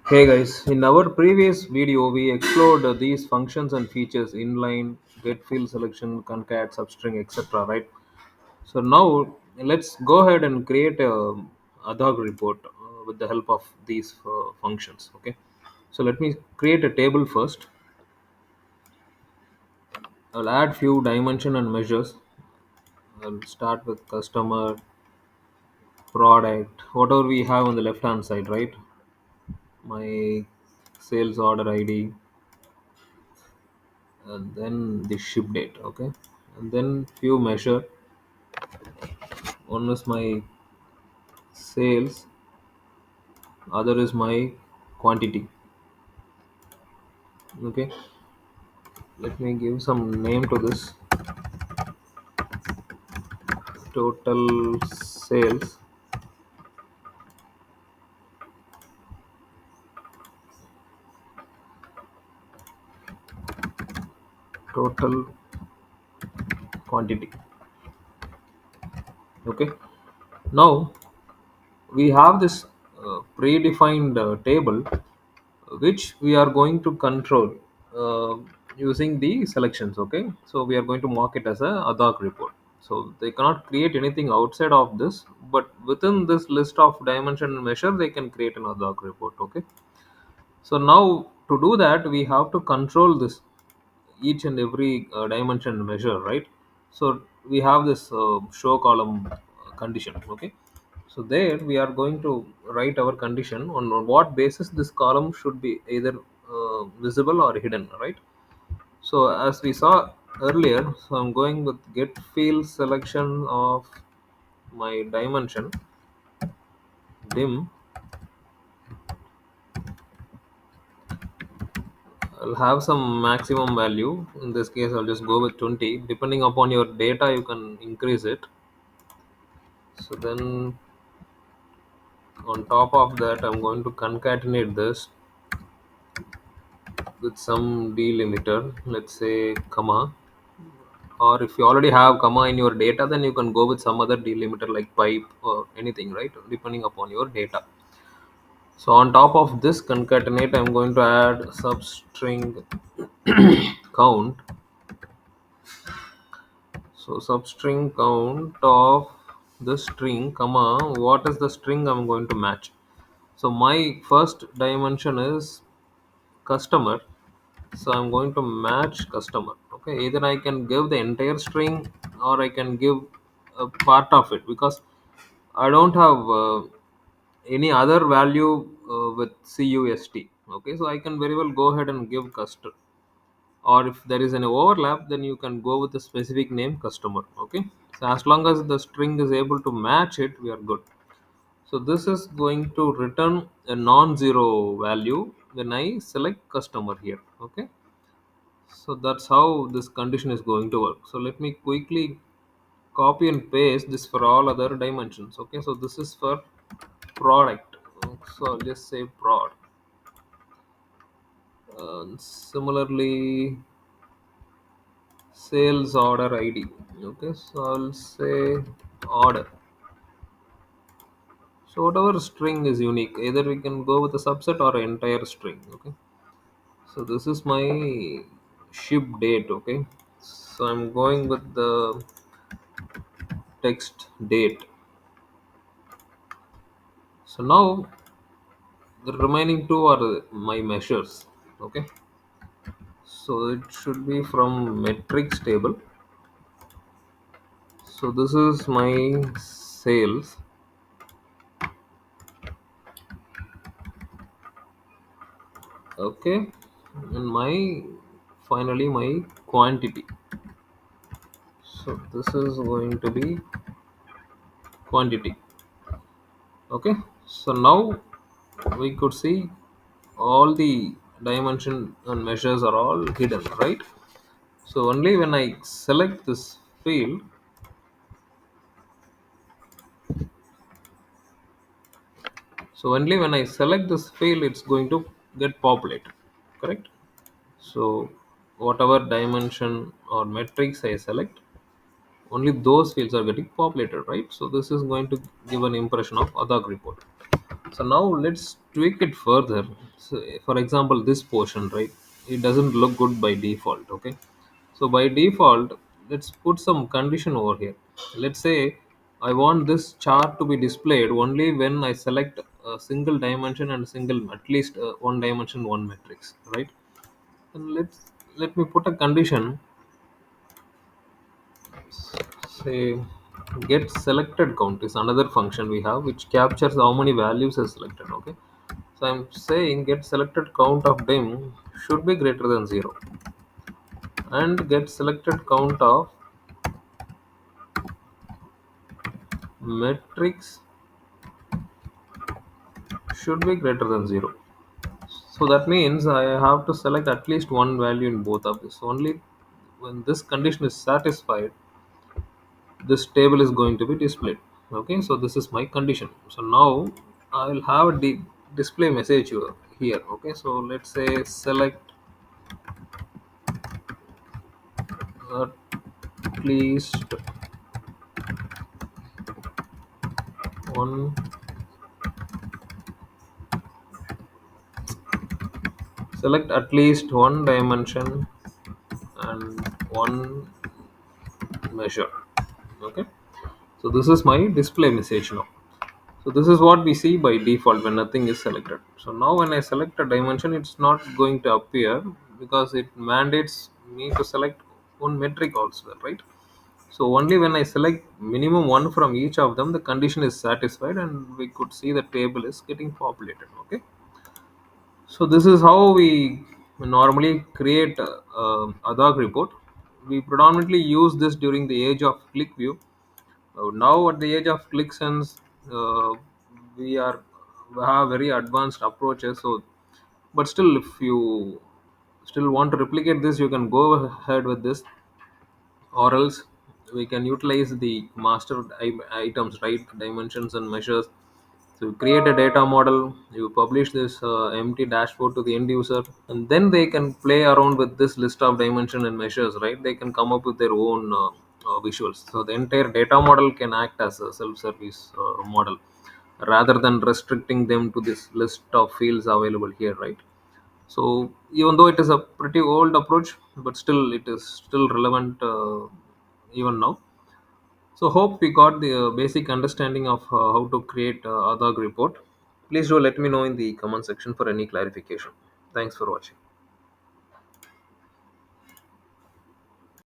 Hey guys, in our previous video we explored these functions and features inline, Getfieldselections, Concat, substring, etc. Right? So now let's go ahead and create a Adhoc report with the help of these functions. Okay. So let me create a table first. I'll add few dimension and measures. I'll start with customer, product, whatever we have on the left hand side, right? My sales order ID, and then the ship date. Okay, and then few measure. One is my sales, other is my quantity. Okay, let me give some name to this. Total sales, total quantity. Okay, now we have this predefined table which we are going to control uh, using the selections. Okay, so we are going to mark it as a Adhoc report, so they cannot create anything outside of this, but within this list of dimension and measure they can create an Adhoc report. Okay, so now to do that we have to control this each and every dimension measure, right? So we have this show column condition. Okay, so there we are going to write our condition on what basis this column should be either visible or hidden, right? So as we saw earlier, so I'm going with get field selection of my dimension dim. I'll have some maximum value. In this case I'll just go with 20. Depending upon your data you can increase it. So then on top of that I'm going to concatenate this with some delimiter, let's say comma, or if you already have comma in your data then you can go with some other delimiter like pipe or anything, right, depending upon your data. So on top of this concatenate I'm going to add substring count. So substring count of the string comma, what is the string I'm going to match. So my first dimension is customer, so I'm going to match customer. Okay, either I can give the entire string or I can give a part of it, because I don't have any other value with cust. Okay, so I can very well go ahead and give cust, or if there is an overlap then you can go with a specific name customer. Okay, so as long as the string is able to match it we are good. So this is going to return a non-zero value when I select customer here. Okay, so that's how this condition is going to work. So let me quickly copy and paste this for all other dimensions. Okay, so this is for product. So I'll just say prod. Similarly, sales order ID. Okay, so I'll say order. So whatever string is unique, either we can go with a subset or an entire string. Okay, so this is my ship date. Okay, so I'm going with the text date. So now the remaining two are my measures. Okay, so it should be from metrics table. So this is my sales. Okay, and my finally my quantity. So this is going to be quantity. Okay, so now we could see all the dimension and measures are all hidden, right? So only when I select this field, so only when I select this field it's going to get populated, correct? So whatever dimension or metrics I select, only those fields are getting populated, right? So this is going to give an impression of Adhoc report. So now let's tweak it further. So for example, this portion, right? It doesn't look good by default. Okay. So by default, let's put some condition over here. Let's say I want this chart to be displayed only when I select a single dimension and single at least one dimension, one matrix, right? And let me put a condition. Say get selected count is another function we have which captures how many values are selected. Okay, so I'm saying get selected count of dim should be greater than 0, and get selected count of matrix should be greater than 0. So that means I have to select at least one value in both of this. Only when this condition is satisfied, this table is going to be displayed. Okay, so this is my condition. So now I'll have a display message here. Okay, so let's say select at least one, select at least one dimension and one measure. Okay, so this is my display message now. So this is what we see by default when nothing is selected. So now when I select a dimension, it's not going to appear because it mandates me to select one metric also, right? So only when I select minimum one from each of them, the condition is satisfied and we could see the table is getting populated. Okay. So this is how we normally create Adhoc report. We predominantly use this during the age of click view. Now at the age of ClickSense, we are we have very advanced approaches. So, but still, if you still want to replicate this, you can go ahead with this, or else we can utilize the master items, right? Dimensions and measures. So you create a data model, you publish this empty dashboard to the end user, and then they can play around with this list of dimension and measures, right? They can come up with their own visuals. So the entire data model can act as a self-service model rather than restricting them to this list of fields available here, right? So even though it is a pretty old approach, but still it is still relevant even now. So hope we got the basic understanding of how to create Adhoc report. Please do let me know in the comment section for any clarification. Thanks for watching.